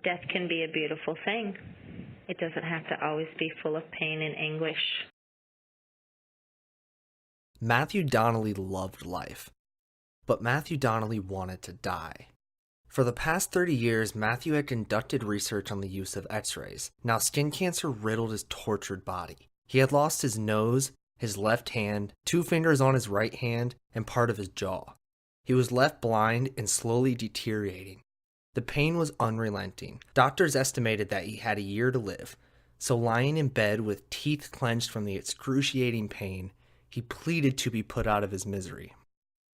Death can be a beautiful thing. It doesn't have to always be full of pain and anguish. Matthew Donnelly loved life, but Matthew Donnelly wanted to die. For the past 30 years, Matthew had conducted research on the use of x-rays. Now, skin cancer riddled his tortured body. He had lost his nose, his left hand, 2 fingers on his right hand, and part of his jaw. He was left blind and slowly deteriorating. The pain was unrelenting. Doctors estimated that he had a year to live. So lying in bed with teeth clenched from the excruciating pain, he pleaded to be put out of his misery.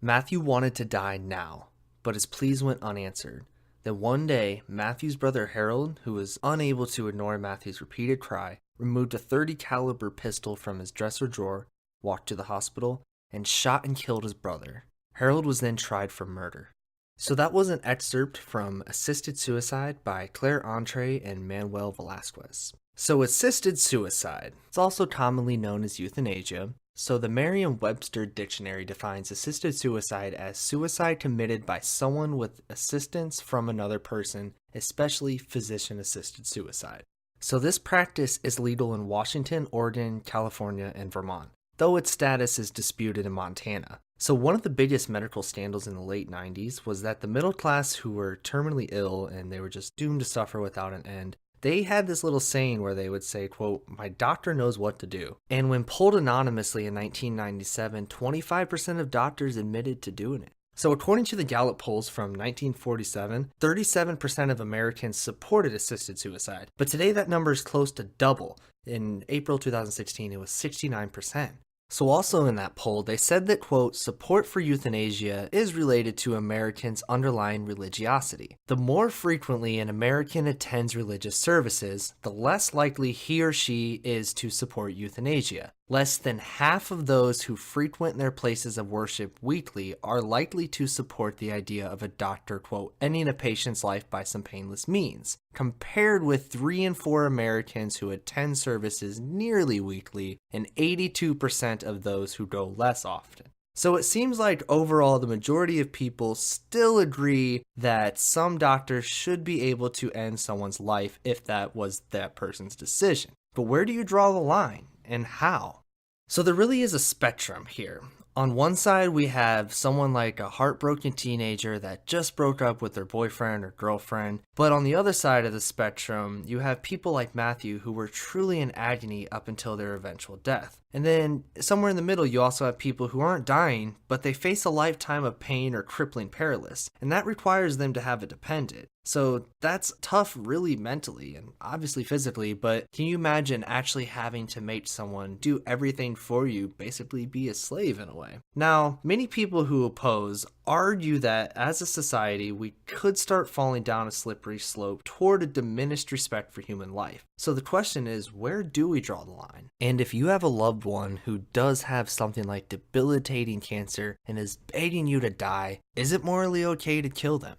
Matthew wanted to die now, but his pleas went unanswered. Then one day, Matthew's brother Harold, who was unable to ignore Matthew's repeated cry, removed a .30 caliber pistol from his dresser drawer, walked to the hospital, and shot and killed his brother. Harold was then tried for murder. So that was an excerpt from Assisted Suicide by Claire Entree and Manuel Velasquez. So assisted suicide, it's also commonly known as euthanasia. So the Merriam-Webster dictionary defines assisted suicide as suicide committed by someone with assistance from another person, especially physician-assisted suicide. So this practice is legal in Washington, Oregon, California, and Vermont, though its status is disputed in Montana. So one of the biggest medical scandals in the late 90s was that the middle class who were terminally ill and they were just doomed to suffer without an end, they had this little saying where they would say, quote, "My doctor knows what to do." And when polled anonymously in 1997, 25% of doctors admitted to doing it. So according to the Gallup polls from 1947, 37% of Americans supported assisted suicide. But today that number is close to double. In April 2016, it was 69%. So also in that poll, they said that, quote, support for euthanasia is related to Americans' underlying religiosity. The more frequently an American attends religious services, the less likely he or she is to support euthanasia. Less than half of those who frequent their places of worship weekly are likely to support the idea of a doctor, quote, ending a patient's life by some painless means, compared with 3 in 4 Americans who attend services nearly weekly and 82% of those who go less often. So it seems like overall the majority of people still agree that some doctors should be able to end someone's life if that was that person's decision. But where do you draw the line? And how? So there really is a spectrum here. On one side, we have someone like a heartbroken teenager that just broke up with their boyfriend or girlfriend. But on the other side of the spectrum, you have people like Matthew who were truly in agony up until their eventual death. And then somewhere in the middle, you also have people who aren't dying, but they face a lifetime of pain or crippling paralysis. And that requires them to have a dependent. So that's tough really mentally and obviously physically, but can you imagine actually having to make someone do everything for you, basically be a slave in a way? Now, many people who oppose argue that as a society, we could start falling down a slippery slope toward a diminished respect for human life. So the question is, where do we draw the line? And if you have a loved one who does have something like debilitating cancer and is begging you to die, is it morally okay to kill them?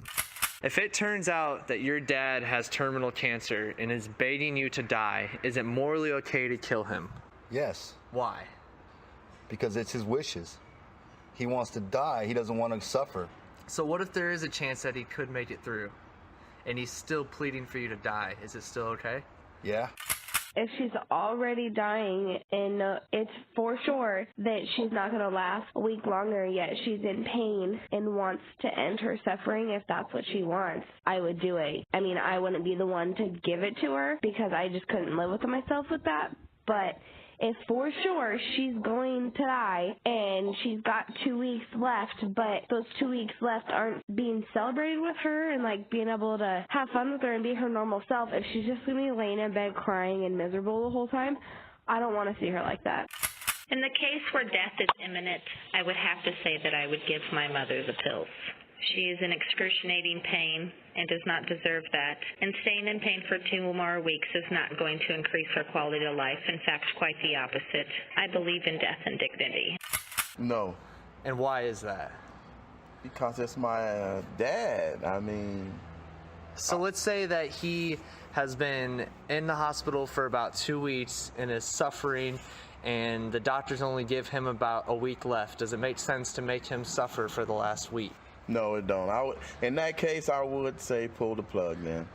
If it turns out that your dad has terminal cancer and is begging you to die, is it morally okay to kill him? Yes. Why? Because it's his wishes. He wants to die. He doesn't want to suffer. So what if there is a chance that he could make it through and he's still pleading for you to die? Is it still okay? Yeah. If she's already dying and it's for sure that she's not going to last a week longer, yet she's in pain and wants to end her suffering, if that's what she wants, I would do it. I mean, I wouldn't be the one to give it to her because I just couldn't live with myself with that. But if for sure she's going to die and she's got 2 weeks left, but those 2 weeks left aren't being celebrated with her and like being able to have fun with her and be her normal self, if she's just going to be laying in bed crying and miserable the whole time, I don't want to see her like that. In the case where death is imminent, I would have to say that I would give my mother the pills. She is in excruciating pain and does not deserve that. And staying in pain for 2 more weeks is not going to increase her quality of life. In fact, quite the opposite. I believe in death and dignity. No. And why is that? Because it's my dad. I mean... So let's say that he has been in the hospital for about 2 weeks and is suffering, and the doctors only give him about a week left. Does it make sense to make him suffer for the last week? No, it don't. In that case, I would say pull the plug then.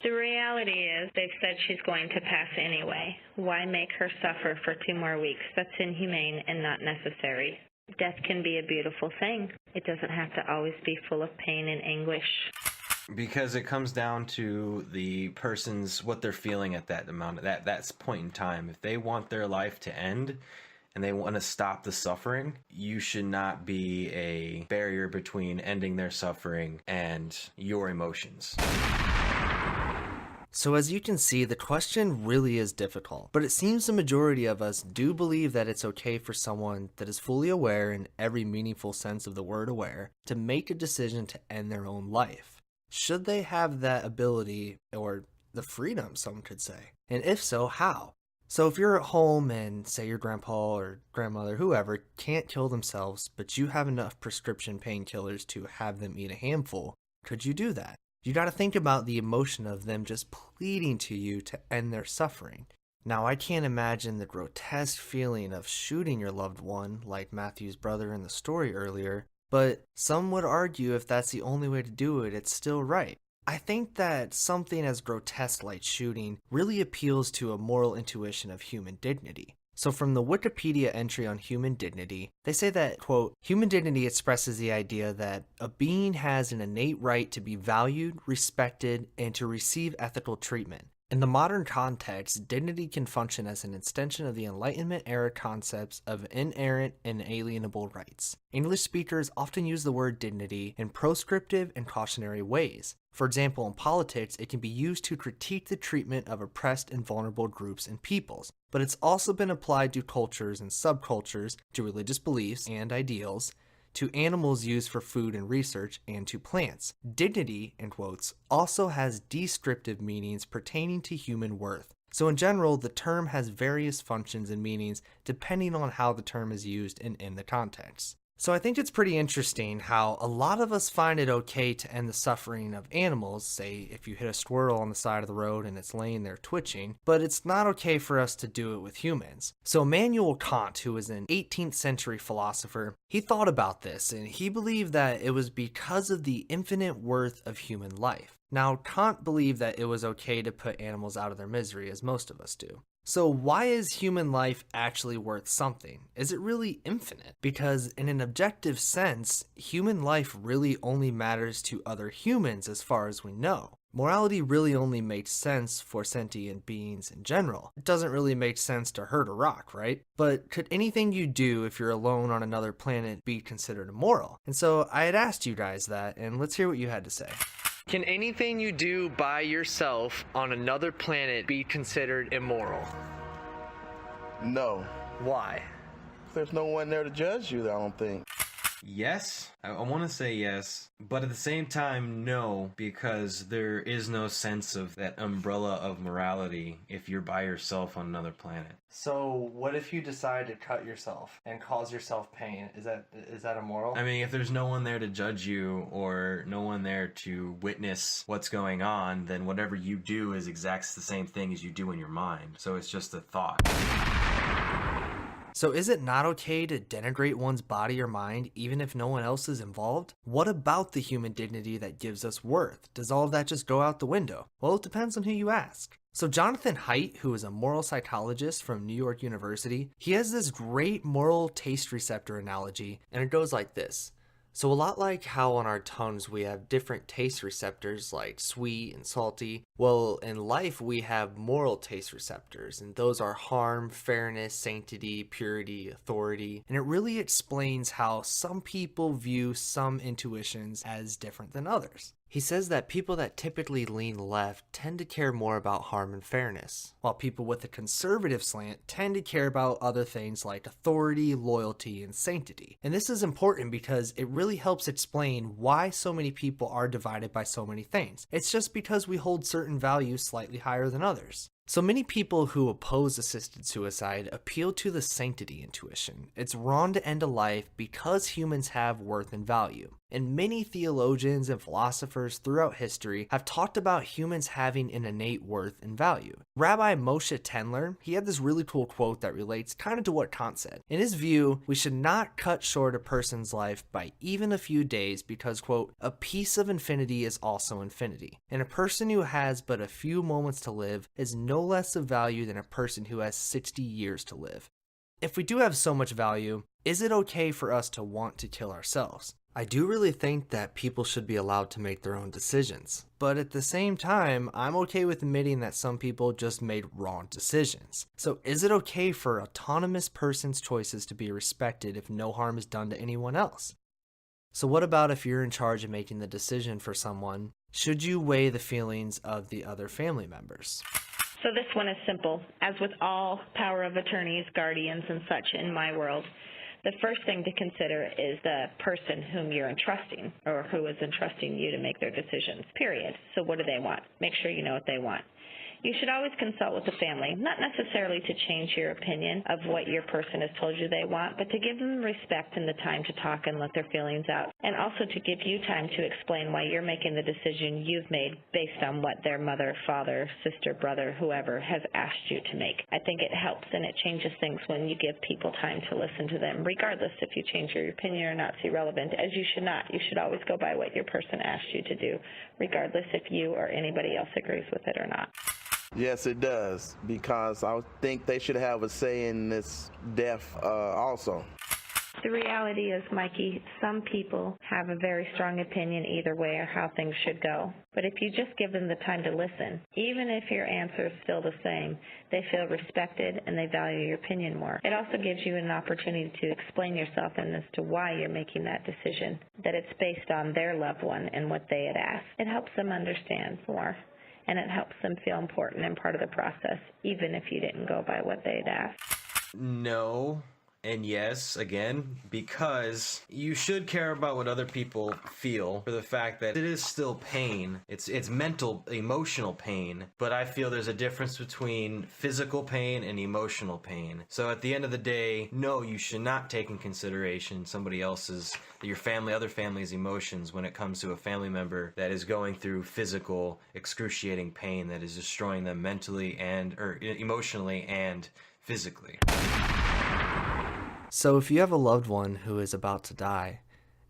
The reality is they've said she's going to pass anyway. Why make her suffer for 2 more weeks? That's inhumane and not necessary. Death can be a beautiful thing. It doesn't have to always be full of pain and anguish. Because it comes down to the person's, what they're feeling at that amount, that point in time. If they want their life to end and they want to stop the suffering, you should not be a barrier between ending their suffering and your emotions. So as you can see, the question really is difficult, but it seems the majority of us do believe that it's okay for someone that is fully aware in every meaningful sense of the word aware to make a decision to end their own life. Should they have that ability, or the freedom, some could say? And if so, how? So if you're at home and say your grandpa or grandmother, whoever, can't kill themselves, but you have enough prescription painkillers to have them eat a handful, could you do that? You gotta think about the emotion of them just pleading to you to end their suffering. Now, I can't imagine the grotesque feeling of shooting your loved one, like Matthew's brother in the story earlier, but some would argue if that's the only way to do it, it's still right. I think that something as grotesque like shooting really appeals to a moral intuition of human dignity. So from the Wikipedia entry on human dignity, they say that, quote, human dignity expresses the idea that a being has an innate right to be valued, respected, and to receive ethical treatment. In the modern context, dignity can function as an extension of the Enlightenment era concepts of inerrant and inalienable rights. English speakers often use the word dignity in proscriptive and cautionary ways. For example, in politics, it can be used to critique the treatment of oppressed and vulnerable groups and peoples, but it's also been applied to cultures and subcultures, to religious beliefs and ideals, to animals used for food and research, and to plants. Dignity, in quotes, also has descriptive meanings pertaining to human worth. So in general, the term has various functions and meanings depending on how the term is used and in the context. So I think it's pretty interesting how a lot of us find it okay to end the suffering of animals, say if you hit a squirrel on the side of the road and it's laying there twitching, but it's not okay for us to do it with humans. So Immanuel Kant, who was an 18th century philosopher, he thought about this and he believed that it was because of the infinite worth of human life. Now, Kant believed that it was okay to put animals out of their misery, as most of us do. So why is human life actually worth something? Is it really infinite? Because in an objective sense, human life really only matters to other humans as far as we know. Morality really only makes sense for sentient beings in general. It doesn't really make sense to hurt a rock, right? But could anything you do if you're alone on another planet be considered immoral? And so I had asked you guys that, and let's hear what you had to say. Can anything you do by yourself on another planet be considered immoral? No. Why? There's no one there to judge you, I don't think. Yes, I want to say yes, but at the same time, no, because there is no sense of that umbrella of morality if you're by yourself on another planet. So what if you decide to cut yourself and cause yourself pain? Is that immoral? I mean, if there's no one there to judge you or no one there to witness what's going on, then whatever you do is exactly the same thing as you do in your mind. So it's just a thought. So is it not okay to denigrate one's body or mind even if no one else is involved? What about the human dignity that gives us worth? Does all of that just go out the window? Well, it depends on who you ask. So Jonathan Haidt, who is a moral psychologist from New York University, he has this great moral taste receptor analogy, and it goes like this. So a lot like how on our tongues we have different taste receptors like sweet and salty, well, in life we have moral taste receptors, and those are harm, fairness, sanctity, purity, authority, and it really explains how some people view some intuitions as different than others. He says that people that typically lean left tend to care more about harm and fairness, while people with a conservative slant tend to care about other things like authority, loyalty, and sanctity. And this is important because it really helps explain why so many people are divided by so many things. It's just because we hold certain values slightly higher than others. So many people who oppose assisted suicide appeal to the sanctity intuition. It's wrong to end a life because humans have worth and value. And many theologians and philosophers throughout history have talked about humans having an innate worth and value. Rabbi Moshe Tendler, he had this really cool quote that relates kind of to what Kant said. In his view, we should not cut short a person's life by even a few days because, quote, a piece of infinity is also infinity. And a person who has but a few moments to live is no less of value than a person who has 60 years to live. If we do have so much value, is it okay for us to want to kill ourselves? I do really think that people should be allowed to make their own decisions, but at the same time, I'm okay with admitting that some people just made wrong decisions. So is it okay for autonomous person's choices to be respected if no harm is done to anyone else? So what about if you're in charge of making the decision for someone? Should you weigh the feelings of the other family members? So this one is simple. As with all power of attorneys, guardians, and such in my world, the first thing to consider is the person whom you're entrusting or who is entrusting you to make their decisions, period. So what do they want? Make sure you know what they want. You should always consult with the family, not necessarily to change your opinion of what your person has told you they want, but to give them respect and the time to talk and let their feelings out, and also to give you time to explain why you're making the decision you've made based on what their mother, father, sister, brother, whoever has asked you to make. I think it helps and it changes things when you give people time to listen to them, regardless if you change your opinion or not. It's irrelevant, as you should not. You should always go by what your person asked you to do, regardless if you or anybody else agrees with it or not. Yes, it does, because I think they should have a say in this death also. The reality is, Mikey, some people have a very strong opinion either way or how things should go. But if you just give them the time to listen, even if your answer is still the same, they feel respected and they value your opinion more. It also gives you an opportunity to explain yourself and as to why you're making that decision, that it's based on their loved one and what they had asked. It helps them understand more, and it helps them feel important and part of the process, even if you didn't go by what they'd asked. No. And yes, again, because you should care about what other people feel for the fact that it is still pain. It's mental, emotional pain, but I feel there's a difference between physical pain and emotional pain. So at the end of the day, no, you should not take in consideration somebody else's, your family, other family's emotions when it comes to a family member that is going through physical, excruciating pain that is destroying them mentally or emotionally and physically. So if you have a loved one who is about to die,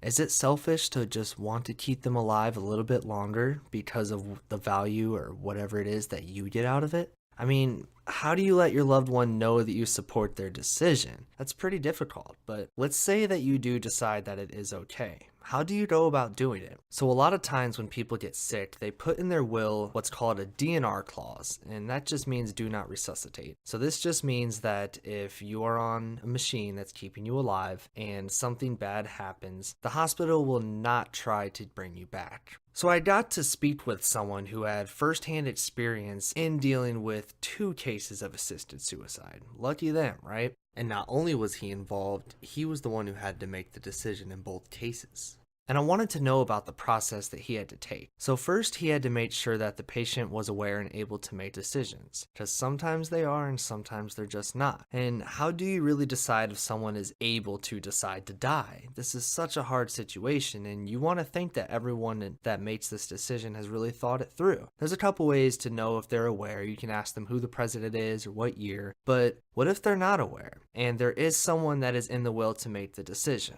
is it selfish to just want to keep them alive a little bit longer because of the value or whatever it is that you get out of it? I mean, how do you let your loved one know that you support their decision? That's pretty difficult, but let's say that you do decide that it is okay. How do you go about doing it? So a lot of times when people get sick, they put in their will what's called a DNR clause, and that just means do not resuscitate. So this just means that if you are on a machine that's keeping you alive and something bad happens, the hospital will not try to bring you back. So I got to speak with someone who had firsthand experience in dealing with 2 cases of assisted suicide. Lucky them, right? And not only was he involved, he was the one who had to make the decision in both cases. And I wanted to know about the process that he had to take. So first, he had to make sure that the patient was aware and able to make decisions, because sometimes they are and sometimes they're just not. And how do you really decide if someone is able to decide to die? This is such a hard situation, and you want to think that everyone that makes this decision has really thought it through. There's a couple ways to know if they're aware. You can ask them who the president is or what year, but what if they're not aware and there is someone that is in the will to make the decision?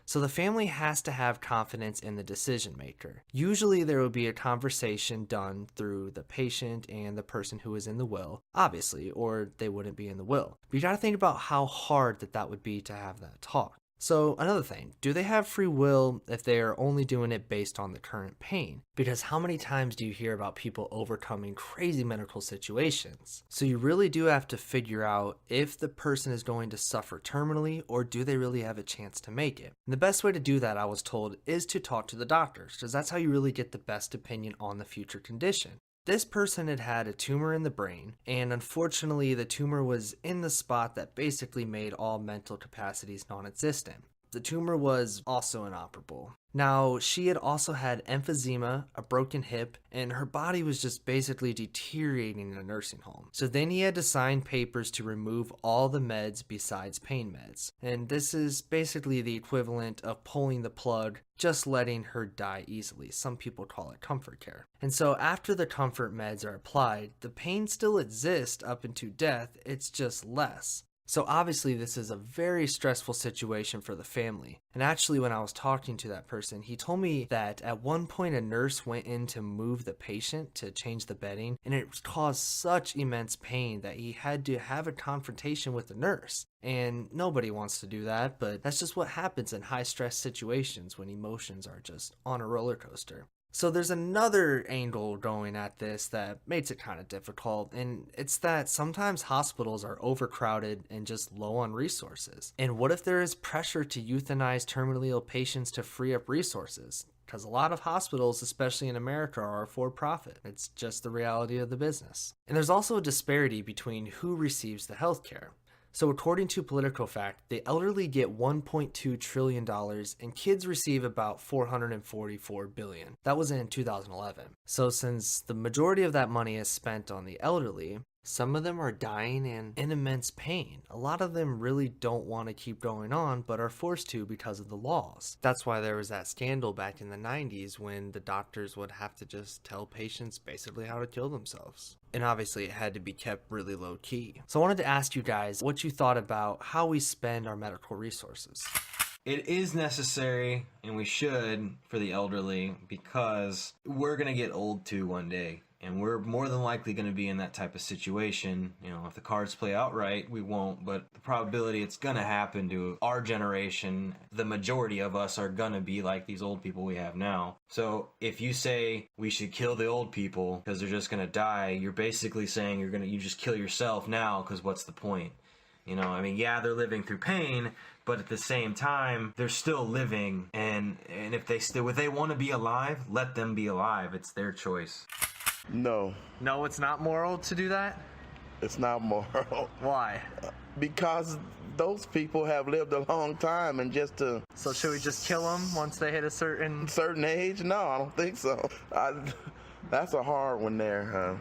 So the family has to have confidence in the decision maker. Usually there will be a conversation done through the patient and the person who is in the will, obviously, or they wouldn't be in the will. But you gotta think about how hard that would be to have that talk. So another thing, do they have free will if they are only doing it based on the current pain? Because how many times do you hear about people overcoming crazy medical situations? So you really do have to figure out if the person is going to suffer terminally or do they really have a chance to make it. And the best way to do that, I was told, is to talk to the doctors, because that's how you really get the best opinion on the future condition. This person had had a tumor in the brain, and unfortunately the tumor was in the spot that basically made all mental capacities non-existent. The tumor was also inoperable. Now, she had also had emphysema, a broken hip, and her body was just basically deteriorating in a nursing home. So then he had to sign papers to remove all the meds besides pain meds. And this is basically the equivalent of pulling the plug, just letting her die easily. Some people call it comfort care. And so after the comfort meds are applied, the pain still exists up into death, it's just less. So obviously this is a very stressful situation for the family. And actually when I was talking to that person, he told me that at one point a nurse went in to move the patient to change the bedding, and it caused such immense pain that he had to have a confrontation with the nurse. And nobody wants to do that, but that's just what happens in high stress situations when emotions are just on a roller coaster. So there's another angle going at this that makes it kind of difficult, and it's that sometimes hospitals are overcrowded and just low on resources. And what if there is pressure to euthanize terminally ill patients to free up resources? Because a lot of hospitals, especially in America, are for profit. It's just the reality of the business. And there's also a disparity between who receives the health care. So according to Political Fact, the elderly get $1.2 trillion and kids receive about $444 billion. That was in 2011. So since the majority of that money is spent on the elderly, some of them are dying and in immense pain. A lot of them really don't want to keep going on, but are forced to because of the laws. That's why there was that scandal back in the 90s when the doctors would have to just tell patients basically how to kill themselves. And obviously it had to be kept really low key. So I wanted to ask you guys what you thought about how we spend our medical resources. It is necessary, and we should, for the elderly, because we're going to get old too one day. And we're more than likely going to be in that type of situation. You know, if the cards play out right, we won't. But the probability it's going to happen to our generation, the majority of us are going to be like these old people we have now. So if you say we should kill the old people because they're just going to die, you're basically saying you just kill yourself now because what's the point? You know, I mean, yeah, they're living through pain, but at the same time, they're still living. And if they want to be alive, let them be alive. It's their choice. No, No, it's not moral to do that? it's not moral. Why? Because those people have lived a long time, and just to So should we just kill them once they hit a certain... certain age, no, I don't think so. That's a hard one there.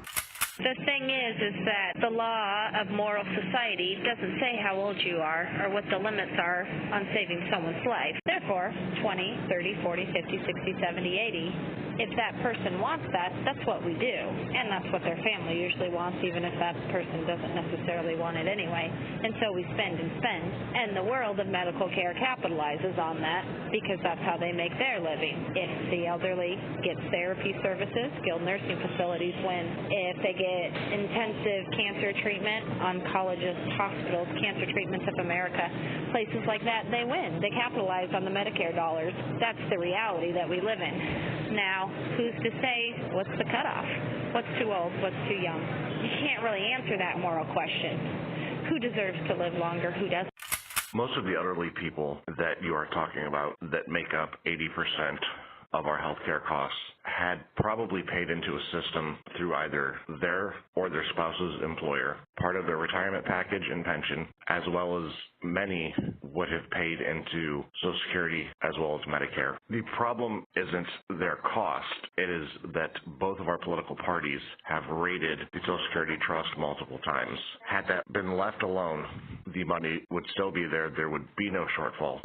The thing is that the law of moral society doesn't say how old you are or what the limits are on saving someone's life. Therefore, 20, 30, 40, 50, 60, 70, 80. If that person wants that, that's what we do. And that's what their family usually wants, even if that person doesn't necessarily want it anyway. And so we spend and spend. And the world of medical care capitalizes on that because that's how they make their living. If the elderly gets therapy services, skilled nursing facilities win. If they get intensive cancer treatment, oncologists, hospitals, Cancer Treatments of America, places like that, they win. They capitalize on the Medicare dollars. That's the reality that we live in. Now, who's to say what's the cutoff? What's too old? What's too young? You can't really answer that moral question. Who deserves to live longer? Who doesn't? Most of the elderly people that you are talking about that make up 80% of our healthcare costs had probably paid into a system through either their or their spouse's employer, part of their retirement package and pension, as well as many would have paid into Social Security as well as Medicare. The problem isn't their cost. It is that both of our political parties have raided the Social Security Trust multiple times. Had that been left alone, the money would still be there. There would be no shortfall.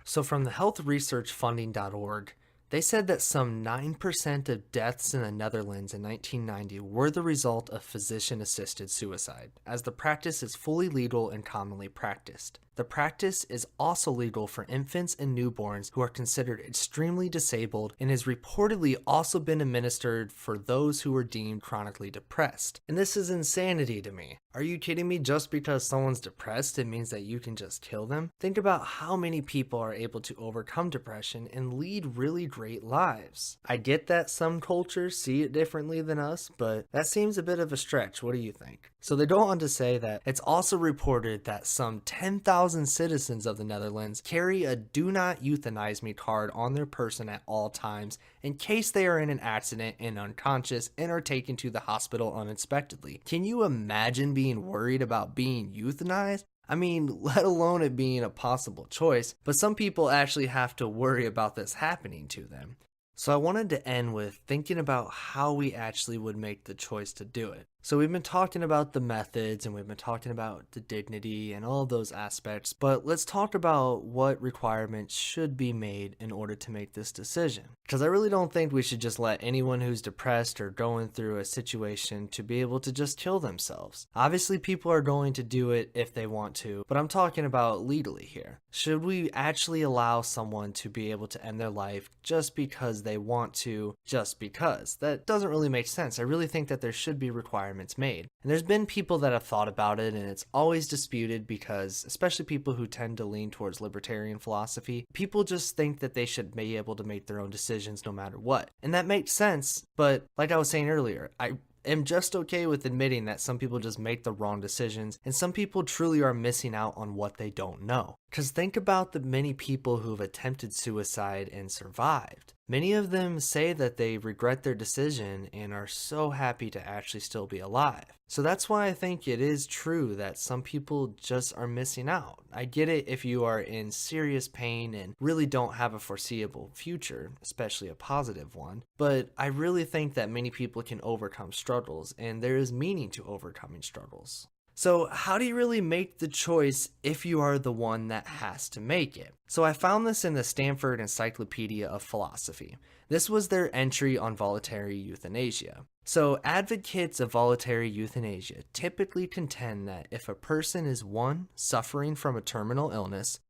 So from the healthresearchfunding.org, they said that some 9% of deaths in the Netherlands in 1990 were the result of physician-assisted suicide, as the practice is fully legal and commonly practiced. The practice is also legal for infants and newborns who are considered extremely disabled and has reportedly also been administered for those who are deemed chronically depressed. And this is insanity to me. Are you kidding me? Just because someone's depressed, it means that you can just kill them? Think about how many people are able to overcome depression and lead really great lives. I get that some cultures see it differently than us, but that seems a bit of a stretch. What do you think? So they go on to say that it's also reported that some 10,000 citizens of the Netherlands carry a "Do Not Euthanize Me" card on their person at all times in case they are in an accident and unconscious and are taken to the hospital unexpectedly. Can you imagine being worried about being euthanized? I mean, let alone it being a possible choice, but some people actually have to worry about this happening to them. So I wanted to end with thinking about how we actually would make the choice to do it. So we've been talking about the methods and we've been talking about the dignity and all of those aspects, but let's talk about what requirements should be made in order to make this decision. Because I really don't think we should just let anyone who's depressed or going through a situation to be able to just kill themselves. Obviously people are going to do it if they want to, but I'm talking about legally here. Should we actually allow someone to be able to end their life just because they want to, just because? That doesn't really make sense. I really think that there should be requirements made. And there's been people that have thought about it, and it's always disputed because, especially people who tend to lean towards libertarian philosophy, people just think that they should be able to make their own decisions no matter what. And that makes sense, but like I was saying earlier, I am just okay with admitting that some people just make the wrong decisions, and some people truly are missing out on what they don't know. Because think about the many people who've attempted suicide and survived. Many of them say that they regret their decision and are so happy to actually still be alive. So that's why I think it is true that some people just are missing out. I get it if you are in serious pain and really don't have a foreseeable future, especially a positive one, but I really think that many people can overcome struggles, and there is meaning to overcoming struggles. So how do you really make the choice if you are the one that has to make it? So I found this in the Stanford Encyclopedia of Philosophy. This was their entry on voluntary euthanasia. So advocates of voluntary euthanasia typically contend that if a person is 1, suffering from a terminal illness,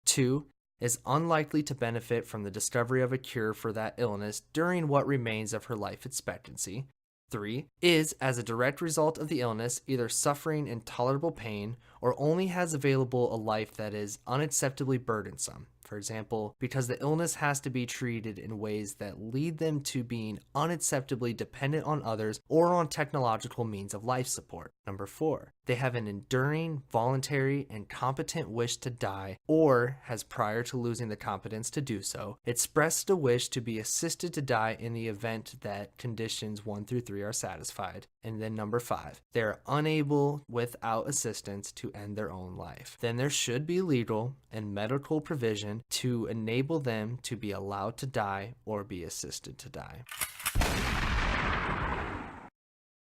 2, is unlikely to benefit from the discovery of a cure for that illness during what remains of her life expectancy, 3, is, as a direct result of the illness, either suffering intolerable pain or only has available a life that is unacceptably burdensome. For example, because the illness has to be treated in ways that lead them to being unacceptably dependent on others or on technological means of life support. Number 4, they have an enduring, voluntary, and competent wish to die, or has, prior to losing the competence to do so, expressed a wish to be assisted to die in the event that conditions 1 through 3 are satisfied. And then number 5, they are unable, without assistance, to end their own life. Then there should be legal and medical provision to enable them to be allowed to die or be assisted to die.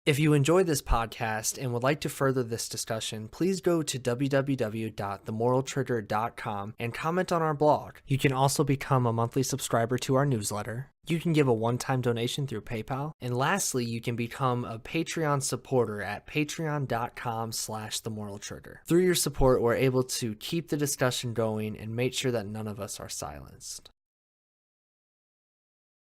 If you enjoyed this podcast and would like to further this discussion, please go to www.themoraltrigger.com and comment on our blog. You can also become a monthly subscriber to our newsletter. You can give a one-time donation through PayPal. And lastly, you can become a Patreon supporter at patreon.com/themoraltrigger. Through your support, we're able to keep the discussion going and make sure that none of us are silenced.